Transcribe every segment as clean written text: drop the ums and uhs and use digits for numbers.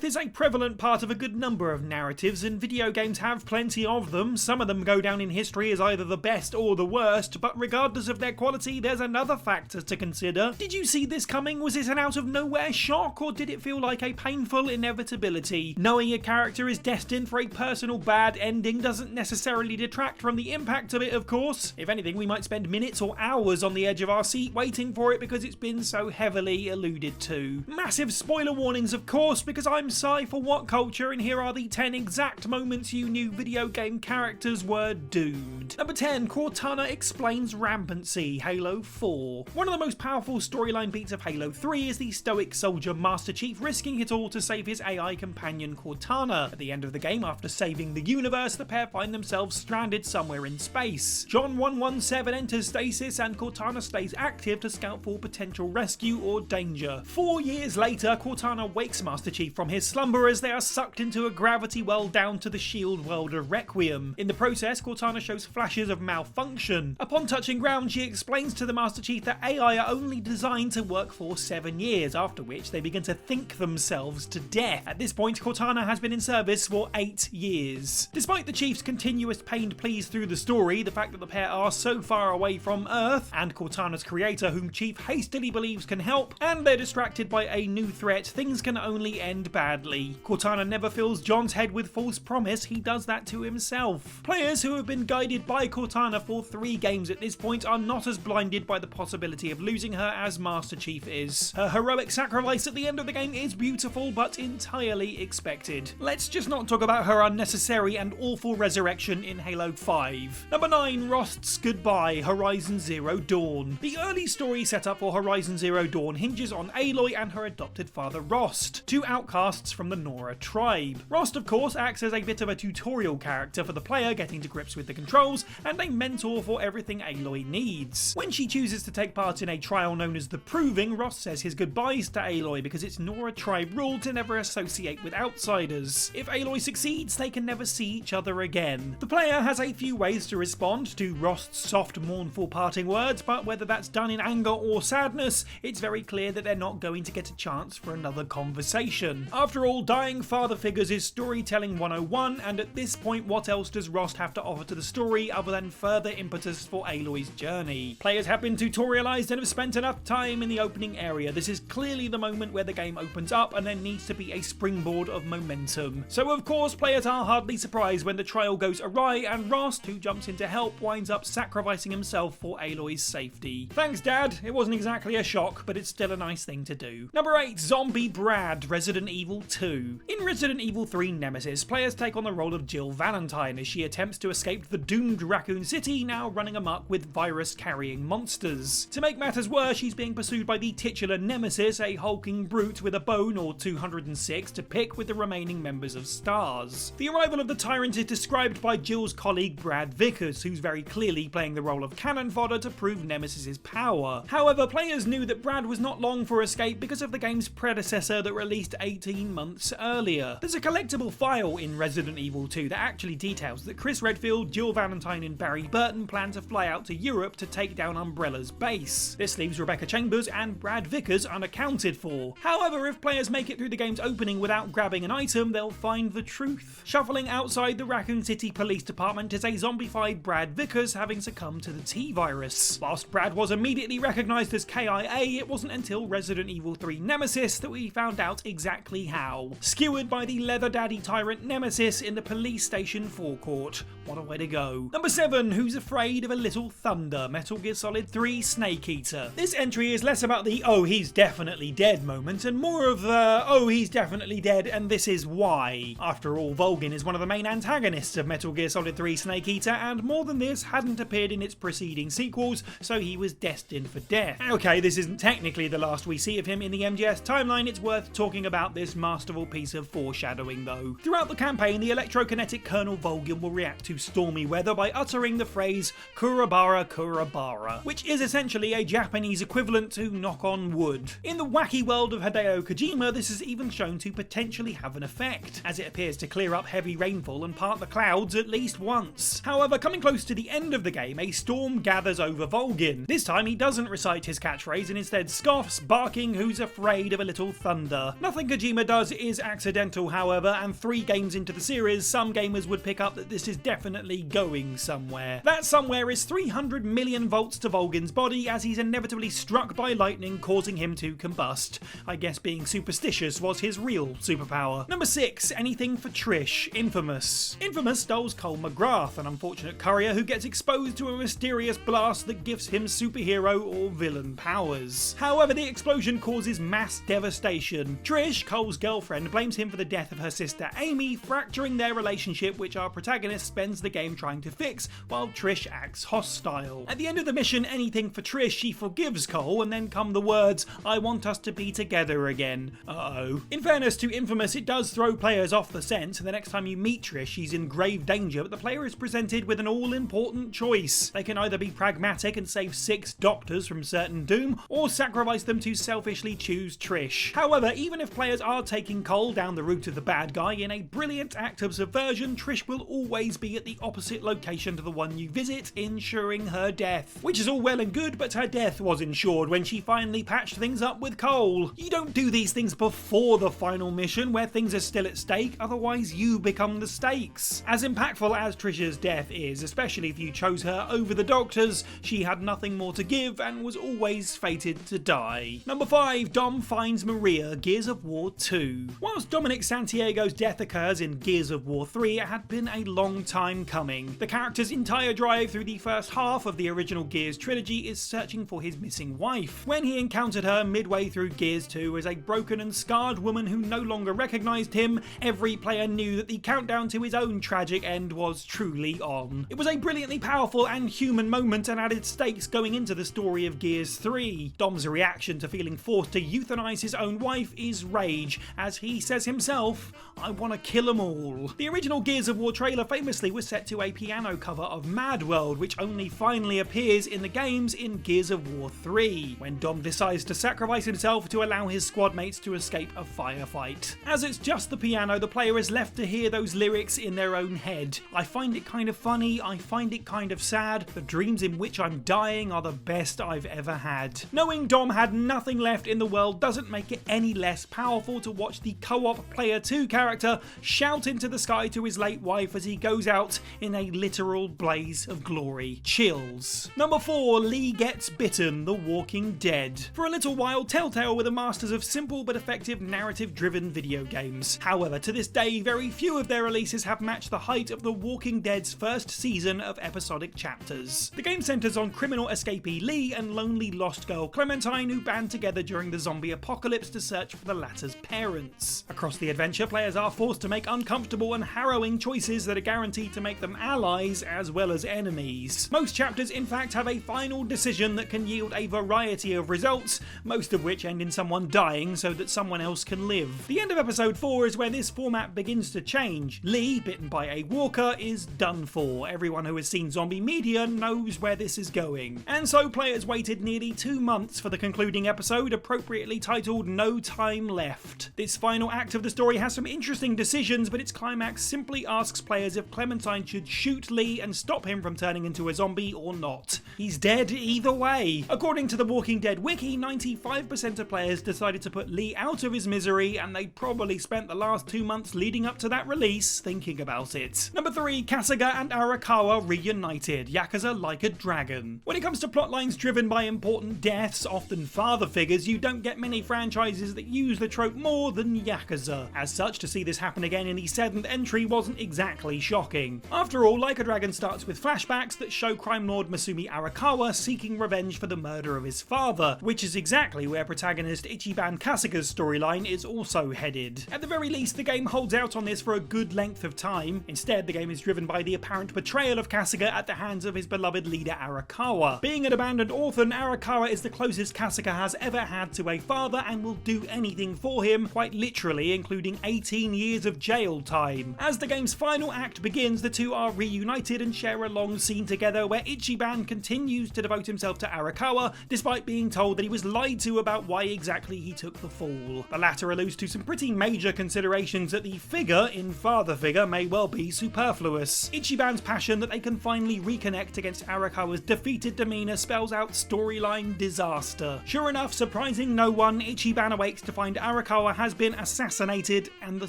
Death is a prevalent part of a good number of narratives, and video games have plenty of them. Some of them go down in history as either the best or the worst, but regardless of their quality, there's another factor to consider. Did you see this coming? Was it an out-of-nowhere shock, or did it feel like a painful inevitability? Knowing a character is destined for a personal bad ending doesn't necessarily detract from the impact of it, of course. If anything, we might spend minutes or hours on the edge of our seat waiting for it because it's been so heavily alluded to. Massive spoiler warnings, of course, because I'm Sai for WhatCulture, and here are the 10 exact moments you knew video game characters were doomed. Number 10, Cortana explains rampancy, Halo 4. One of the most powerful storyline beats of Halo 3 is the stoic soldier Master Chief risking it all to save his AI companion Cortana. At the end of the game, after saving the universe, the pair find themselves stranded somewhere in space. John 117 enters stasis and Cortana stays active to scout for potential rescue or danger. 4 years later, Cortana wakes Master Chief from his slumber as they are sucked into a gravity well down to the shield world of Requiem. In the process, Cortana shows flashes of malfunction. Upon touching ground, she explains to the Master Chief that AI are only designed to work for 7 years, after which they begin to think themselves to death. At this point, Cortana has been in service for 8 years. Despite the Chief's continuous pained pleas through the story, the fact that the pair are so far away from Earth, and Cortana's creator, whom Chief hastily believes can help, and they're distracted by a new threat, things can only end badly. Cortana never fills John's head with false promise, he does that to himself. Players who have been guided by Cortana for 3 games at this point are not as blinded by the possibility of losing her as Master Chief is. Her heroic sacrifice at the end of the game is beautiful but entirely expected. Let's just not talk about her unnecessary and awful resurrection in Halo 5. Number 9, Rost's goodbye, Horizon Zero Dawn. The early story setup for Horizon Zero Dawn hinges on Aloy and her adopted father Rost, 2 outcasts from the Nora tribe. Rost, of course, acts as a bit of a tutorial character for the player getting to grips with the controls, and a mentor for everything Aloy needs. When she chooses to take part in a trial known as the Proving, Rost says his goodbyes to Aloy because it's Nora tribe rule to never associate with outsiders. If Aloy succeeds, they can never see each other again. The player has a few ways to respond to Rost's soft, mournful parting words, but whether that's done in anger or sadness, it's very clear that they're not going to get a chance for another conversation. After all, dying father figures is storytelling 101, and at this point, what else does Rost have to offer to the story other than further impetus for Aloy's journey? Players have been tutorialized and have spent enough time in the opening area. This is clearly the moment where the game opens up, and there needs to be a springboard of momentum. So of course, players are hardly surprised when the trial goes awry and Rost, who jumps in to help, winds up sacrificing himself for Aloy's safety. Thanks, Dad. It wasn't exactly a shock, but it's still a nice thing to do. Number 8, Zombie Brad, Resident Evil 2. In Resident Evil 3 Nemesis, players take on the role of Jill Valentine as she attempts to escape the doomed Raccoon City, now running amok with virus-carrying monsters. To make matters worse, she's being pursued by the titular Nemesis, a hulking brute with a bone or 206 to pick with the remaining members of STARS. The arrival of the tyrant is described by Jill's colleague Brad Vickers, who's very clearly playing the role of cannon fodder to prove Nemesis's power. However, players knew that Brad was not long for escape because of the game's predecessor that released 18 months earlier. There's a collectible file in Resident Evil 2 that actually details that Chris Redfield, Jill Valentine and Barry Burton plan to fly out to Europe to take down Umbrella's base. This leaves Rebecca Chambers and Brad Vickers unaccounted for. However, if players make it through the game's opening without grabbing an item, they'll find the truth. Shuffling outside the Raccoon City Police Department is a zombified Brad Vickers having succumbed to the T-virus. Whilst Brad was immediately recognised as KIA, it wasn't until Resident Evil 3 Nemesis that we found out exactly how. Skewered by the leather daddy tyrant Nemesis in the police station forecourt. What a way to go. Number 7, Who's Afraid of a Little Thunder, Metal Gear Solid 3 Snake Eater. This entry is less about the "oh he's definitely dead" moment and more of the "oh he's definitely dead and this is why." After all, Vulgan is one of the main antagonists of Metal Gear Solid 3 Snake Eater, and more than this, hadn't appeared in its preceding sequels, so he was destined for death. Okay, this isn't technically the last we see of him in the MGS timeline, it's worth talking about this masterful piece of foreshadowing though. Throughout the campaign, the electrokinetic Colonel Vulgan will react to stormy weather by uttering the phrase "Kurabara Kurabara," which is essentially a Japanese equivalent to knock on wood. In the wacky world of Hideo Kojima, this is even shown to potentially have an effect, as it appears to clear up heavy rainfall and part the clouds at least once. However, coming close to the end of the game, a storm gathers over Vulgan. This time he doesn't recite his catchphrase and instead scoffs, barking, "Who's afraid of a little thunder?" Nothing Kojima does is accidental, however, and 3 games into the series, some gamers would pick up that this is definitely going somewhere. That somewhere is 300 million volts to Vulgan's body as he's inevitably struck by lightning, causing him to combust. I guess being superstitious was his real superpower. Number 6, anything for Trish, Infamous. Infamous stars Cole McGrath, an unfortunate courier who gets exposed to a mysterious blast that gives him superhero or villain powers. However, the explosion causes mass devastation. Trish, Cole's girlfriend, blames him for the death of her sister Amy, fracturing their relationship, which our protagonist spends the game trying to fix, while Trish acts hostile. At the end of the mission, anything for Trish, she forgives Cole, and then come the words, "I want us to be together again." Uh-oh. In fairness to Infamous, it does throw players off the scent. The next time you meet Trish, she's in grave danger, but the player is presented with an all-important choice. They can either be pragmatic and save 6 doctors from certain doom, or sacrifice them to selfishly choose Trish. However, even if players are taking Cole down the route of the bad guy, in a brilliant act of subversion, Trish will always be at the opposite location to the one you visit, ensuring her death. Which is all well and good, but her death was ensured when she finally patched things up with Cole. You don't do these things before the final mission, where things are still at stake, otherwise you become the stakes. As impactful as Trish's death is, especially if you chose her over the doctors, she had nothing more to give and was always fated to die. Number 5, Dom finds Maria, Gears of War 2. Whilst Dominic Santiego's death occurs in Gears of War 3, it had been a long time coming. The character's entire drive through the first half of the original Gears trilogy is searching for his missing wife. When he encountered her midway through Gears 2 as a broken and scarred woman who no longer recognised him, every player knew that the countdown to his own tragic end was truly on. It was a brilliantly powerful and human moment and added stakes going into the story of Gears 3. Dom's reaction to feeling forced to euthanize his own wife is rage, as he says himself, "I want to kill them all." The original Gears of War trailer famously was set to a piano cover of Mad World, which only finally appears in the games in Gears of War 3, when Dom decides to sacrifice himself to allow his squad mates to escape a firefight. As it's just the piano, the player is left to hear those lyrics in their own head. I find it kind of funny, I find it kind of sad, the dreams in which I'm dying are the best I've ever had. Knowing Dom had nothing left in the world doesn't make it any less powerful to watch the co-op Player 2 character shout into the sky to his late wife as he goes out in a literal blaze of glory. Chills. Number 4, Lee Gets Bitten, The Walking Dead. For a little while, Telltale were the masters of simple but effective narrative-driven video games. However, to this day, very few of their releases have matched the height of The Walking Dead's first season of episodic chapters. The game centers on criminal escapee Lee and lonely lost girl Clementine, who band together during the zombie apocalypse to search for the latter's parents. Across the adventure, players are forced to make uncomfortable and harrowing choices that are guaranteed to make them allies as well as enemies. Most chapters, in fact, have a final decision that can yield a variety of results, most of which end in someone dying so that someone else can live. The end of episode 4 is where this format begins to change. Lee, bitten by a walker, is done for. Everyone who has seen zombie media knows where this is going. And so players waited nearly 2 months for the concluding episode, appropriately titled No Time Left. This final act of the story has some interesting decisions, but its climax simply asks players if Clementine should shoot Lee and stop him from turning into a zombie or not. He's dead either way. According to the Walking Dead wiki, 95% of players decided to put Lee out of his misery, and they probably spent the last 2 months leading up to that release thinking about it. Number 3, Casaga and Arakawa Reunited, Yakuza Like a Dragon. When it comes to plotlines driven by important deaths, often father figures, you don't get many franchises that use the trope more than Yakuza. As such, to see this happen again in the 7th entry wasn't exactly shocking. After all, Like a Dragon starts with flashbacks that show crime lord Masumi Arakawa seeking revenge for the murder of his father, which is exactly where protagonist Ichiban Kasaga's storyline is also headed. At the very least, the game holds out on this for a good length of time. Instead, the game is driven by the apparent betrayal of Casaga at the hands of his beloved leader Arakawa. Being an abandoned orphan, Arakawa is the closest Casaga has ever had to a father and will do anything for him, quite literally, including 18 years of jail time. As the game's final act begins, the two are reunited and share a long scene together where Ichiban continues to devote himself to Arakawa, despite being told that he was lied to about why exactly he took the fall. The latter alludes to some pretty major considerations that the figure in father figure may well be superfluous. Ichiban's passion that they can finally reconnect against Arakawa's defeated demeanor spells out storyline disaster. Sure enough, surprising no one, Ichiban awakes to find Arakawa has been assassinated, and the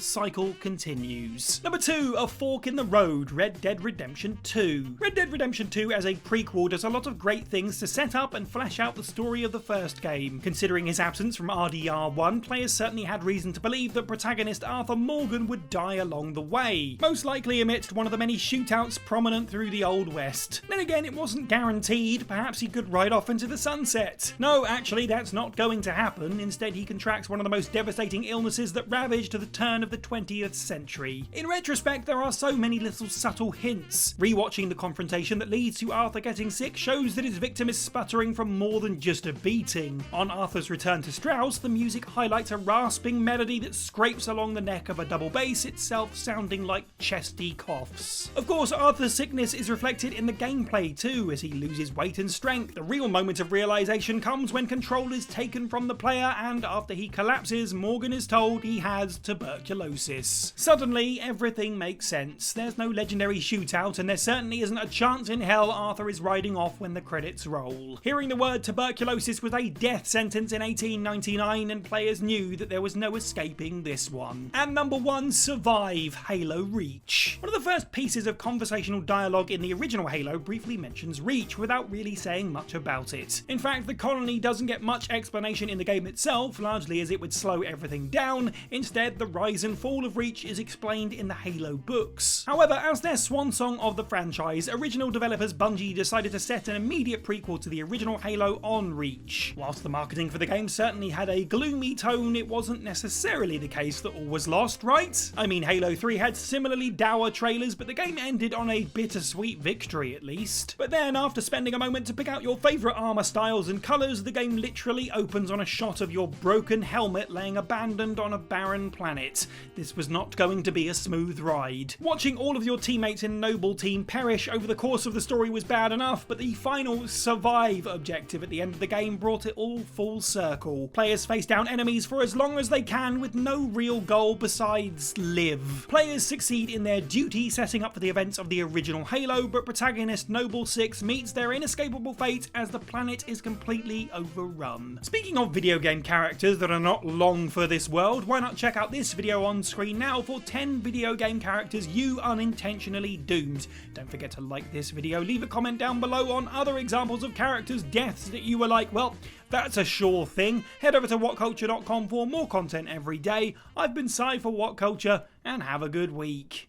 cycle continues. Number 2, a fork in the road, Red Dead Redemption 2. Red Dead Redemption 2 as a prequel does a lot of great things to set up and flesh out the story of the first game. Considering his absence from RDR1, players certainly had reason to believe that protagonist Arthur Morgan would die along the way, most likely amidst one of the many shootouts prominent through the Old West. Then again, it wasn't guaranteed. Perhaps he could ride off into the sunset. No, actually, that's not going to happen. Instead, he contracts one of the most devastating illnesses that ravaged the turn of the 20th century. In retrospect, there are so many little subtle hints. Rewatching the confrontation that leads to Arthur getting sick shows that his victim is sputtering from more than just a beating. On Arthur's return to Strauss, the music highlights a rasping melody that scrapes along the neck of a double bass, itself sounding like chesty coughs. Of course, Arthur's sickness is reflected in the gameplay too, as he loses weight and strength. The real moment of realization comes when control is taken from the player, and after he collapses, Morgan is told he has tuberculosis. Suddenly, everything makes sense. There's no legendary shootout, and there certainly isn't a chance in hell Arthur is riding off when the credits roll. Hearing the word tuberculosis was a death sentence in 1899, and players knew that there was no escaping this one. And number 1, Survive, Halo Reach. One of the first pieces of conversational dialogue in the original Halo briefly mentions Reach without really saying much about it. In fact, the colony doesn't get much explanation in the game itself, largely as it would slow everything down. Instead, the rise and fall of Reach is explained in the Halo books. However, as their swan song of the franchise, original developers Bungie decided to set an immediate prequel to the original Halo on Reach. Whilst the marketing for the game certainly had a gloomy tone, it wasn't necessarily the case that all was lost, right? I mean, Halo 3 had similarly dour trailers, but the game ended on a bittersweet victory at least. But then, after spending a moment to pick out your favourite armour styles and colours, the game literally opens on a shot of your broken helmet laying abandoned on a barren planet. This was not going to be a smooth ride. Watching all of your teammates in Noble Team perish over the course of the story was bad enough, but the final survive objective at the end of the game brought it all full circle. Players face down enemies for as long as they can with no real goal besides live. Players succeed in their duty setting up for the events of the original Halo, but protagonist Noble 6 meets their inescapable fate as the planet is completely overrun. Speaking of video game characters that are not long for this world, why not check out this video on screen now for 10 video game characters you unintentionally doomed. Don't forget to like this video, leave a comment down below on other examples of characters' deaths that you were like, well, that's a sure thing. Head over to WhatCulture.com for more content every day. I've been Si for WhatCulture, and have a good week.